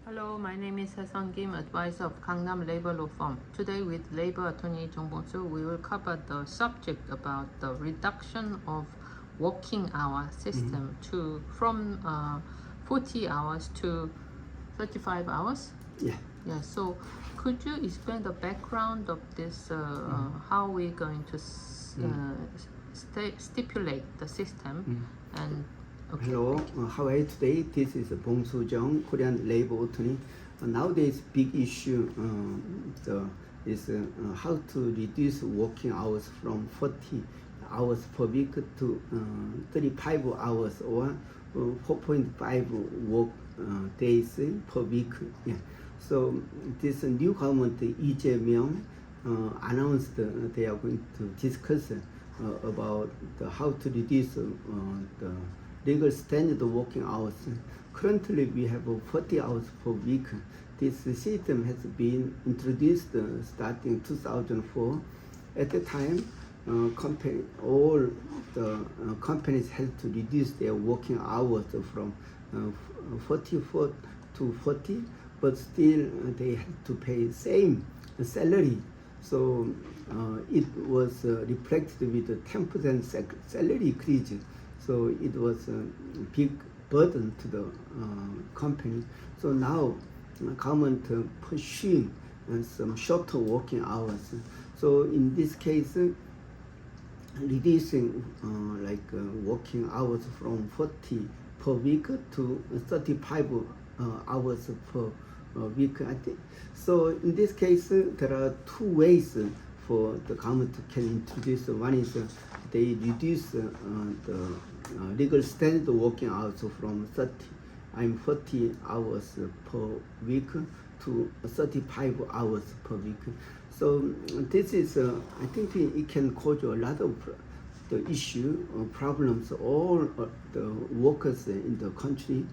Hello, my name is Sung Kim, advisor of Gangnam Labor Law Firm. Today with Labor Attorney Jung Bong-soo, we will cover the subject about the reduction of working hour system to from 40 hours to 35 hours. Yeah. Yeah, so could you explain the background of this, how we're going to stipulate the system and okay. Hello, how are you today? This is Bong-soo Jung, Korean labor attorney. Nowadays, big issue is how to reduce working hours from 40 hours per week to 35 hours or 4.5 work days per week. Yeah. So this new government, Lee Jae-myung, announced they are going to discuss about how to reduce the legal standard working hours. Currently, we have 40 hours per week. This system has been introduced starting 2004. At the time, all the companies had to reduce their working hours from 44 to 40, but still they had to pay same salary. So it was reflected with a 10% salary increase. So it was a big burden to the company. So now government pursuing some shorter working hours. So in this case, reducing working hours from 40 per week to 35 hours per week, I think. So in this case, there are two ways for the government can introduce. One is they reduce the legal standard working hours from 40 hours per week to 35 hours per week. So this is, I think it can cause a lot of the issue, problems, all the workers in the country.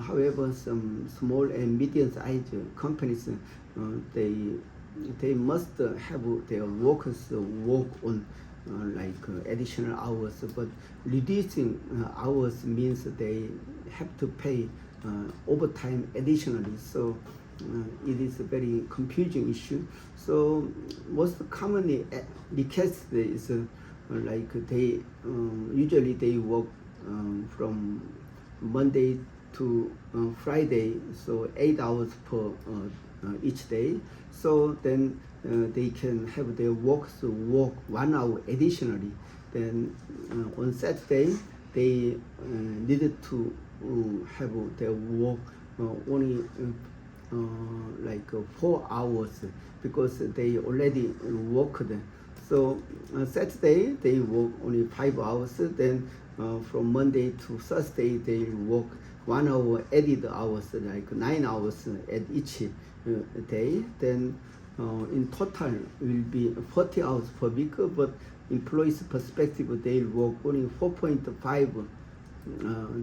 However, some small and medium-sized companies, they must have their workers work on additional hours, but reducing hours means they have to pay overtime additionally. So it is a very confusing issue. So most commonly requested is they usually they work from Monday to Friday, so 8 hours per each day. So then they can have their workers work 1 hour additionally. Then on Saturday they needed to have their work only 4 hours because they already worked. So Saturday they work only 5 hours. Then from Monday to Thursday they work 1 hour added hours, 9 hours at each day. Then in total will be 40 hours per week, but employees' perspective they work only 4.5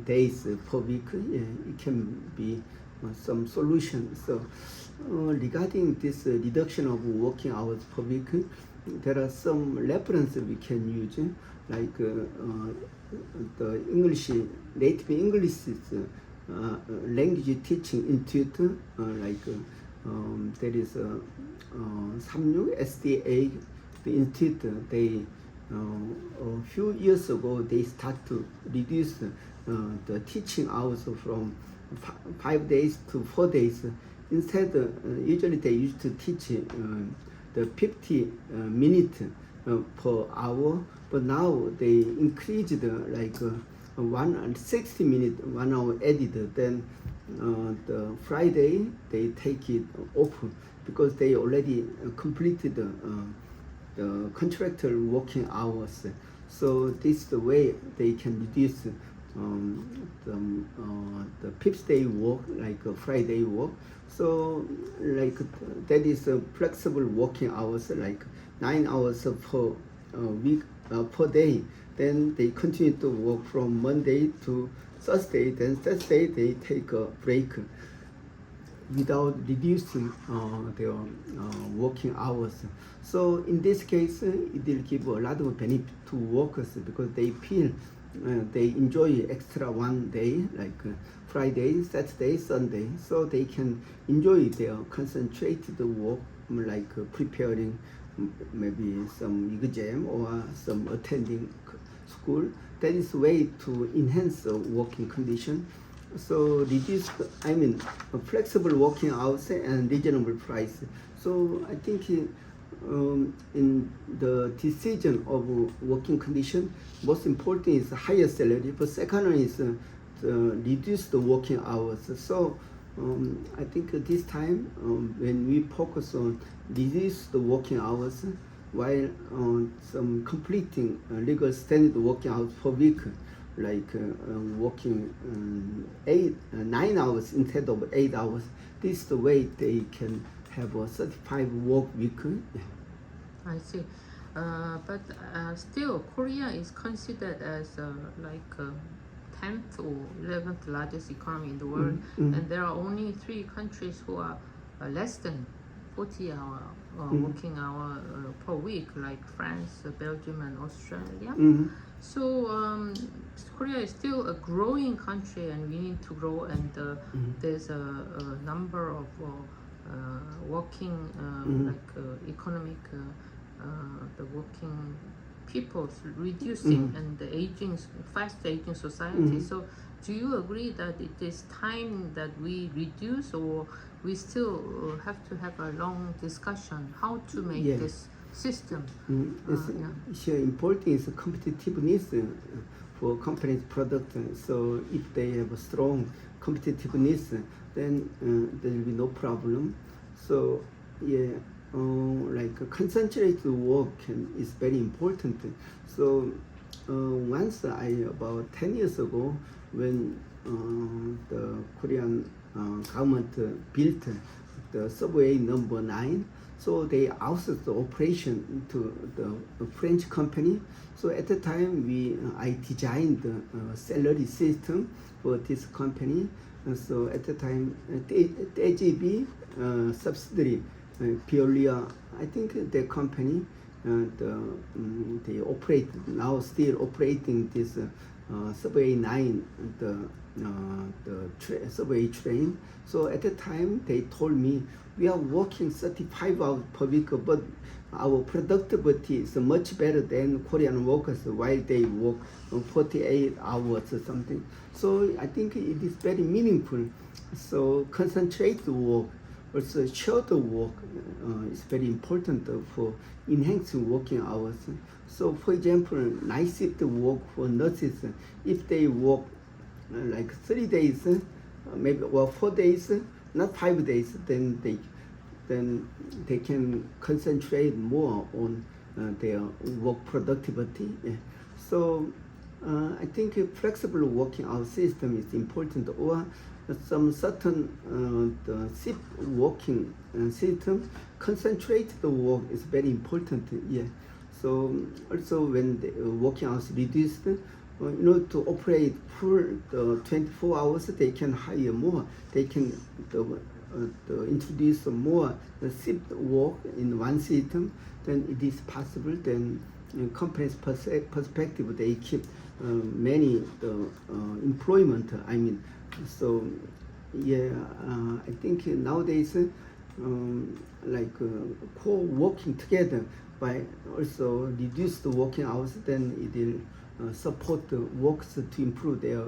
days per week. Yeah, it can be some solution. So regarding this reduction of working hours per week, there are some references we can use, like the English, native English language teaching institute, there is a 36 SDA, the institute. They a few years ago they start to reduce the teaching hours from 5 days to 4 days. Instead, usually they used to teach the 50 minutes per hour, but now they increased 160 minutes, 1 hour added. Then the Friday they take it off because they already completed the contractual working hours. So this is the way they can reduce the fifth day work, Friday work. So that is a flexible working hours, 9 hours per week per day. Then they continue to work from Monday to Thursday. Then Thursday they take a break without reducing their working hours. So in this case, it will give a lot of benefit to workers because they feel they enjoy extra one day, like Friday, Saturday, Sunday, so they can enjoy their concentrated work, like preparing maybe some exam or some attending school. That is way to enhance the working condition. So reduce, flexible working hours and reasonable price. So I think in the decision of working condition, most important is higher salary, but second one is reduce the working hours. So I think this time when we focus on reduce the working hours while some completing legal standard working hours per week, like working 9 hours instead of 8 hours. This is the way they can have a certified work week. I see. But still, Korea is considered as like 10th or 11th largest economy in the world, and there are only 3 countries who are less than 40-hour working hour per week, like France, Belgium, and Australia. So Korea is still a growing country, and we need to grow. And there's a number of working, like economic, the working people's reducing, and the fast aging society. So do you agree that it is time that we reduce, or we still have to have a long discussion how to make this system? Here important is competitiveness for company's product. So if they have a strong competitiveness, then there will be no problem. So like concentrated work is very important. So once about 10 years ago, when the Korean government built the subway number 9, so they outsourced the operation to the French company. So at the time, I designed the salary system for this company. So at the time, the AGB subsidiary, Piolia, I think the company, they operate now, still operating this subway 9, the subway train. So at the time, they told me we are working 35 hours per week, but our productivity is much better than Korean workers while they work 48 hours or something. So I think it is very meaningful. So concentrated work, also shorter work is very important for enhancing working hours. So for example, night shift work for nurses, if they work like 3 days, maybe or 4 days, not 5 days, then they can concentrate more on their work productivity. So I think a flexible working hour system is important, or some certain the shift working system, concentrated work is very important. So also when the working hours reduced, in order to operate full 24 hours, they can hire more. They can introduce more shift work in one system. Then it is possible. Then in company's perspective, they keep many employment. So I think nowadays like co-working together by also reduce the working hours, then it will support the workers to improve their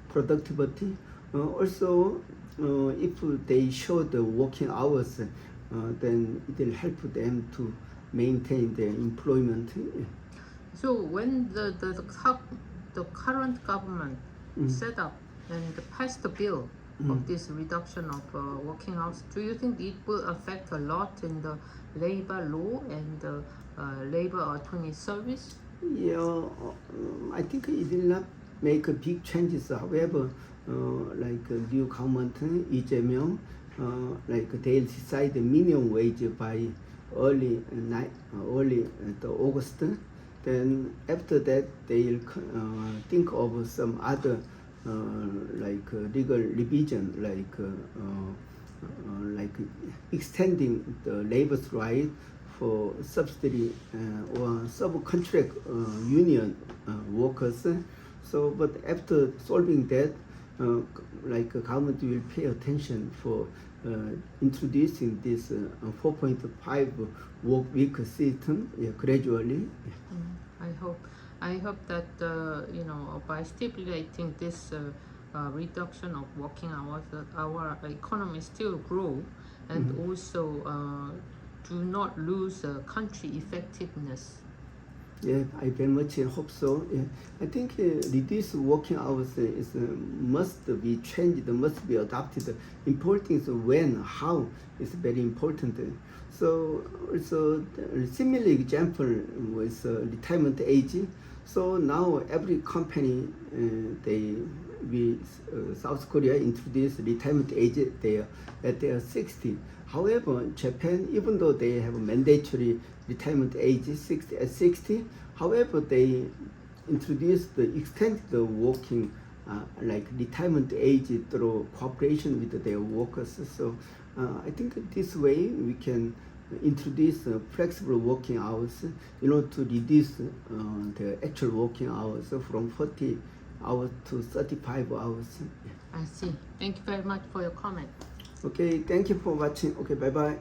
productivity. Also, if they show the working hours, then it will help them to maintain their employment. So when the current government set up and passed the bill of this reduction of working hours, do you think it will affect a lot in the labor law and the labor attorney service? I think it will not make big changes. However, like new government, Lee Jae-myung, like they'll decide the minimum wage by early August. Then after that, they'll think of some other like legal revision, like extending the labor's right for subsidy or subcontract union workers. So, but after solving that, like government will pay attention for introducing this 4.5 work week system gradually. I hope that by stipulating this reduction of working hours, that our economy still grow, and also do not lose country effectiveness. Yeah, I very much hope so. Yeah. I think reduced working hours must be changed, must be adopted. Important is when, how is very important. So also a similar example was retirement age. So now every company South Korea introduced retirement age there at their 60. However, Japan, even though they have a mandatory retirement age 60, however, they introduced the extended working like retirement age through cooperation with their workers. So I think this way we can introduce flexible working hours, to reduce the actual working hours from 40 hours to 35 hours. I see. Thank you very much for your comment. Okay, thank you for watching. Okay, bye bye.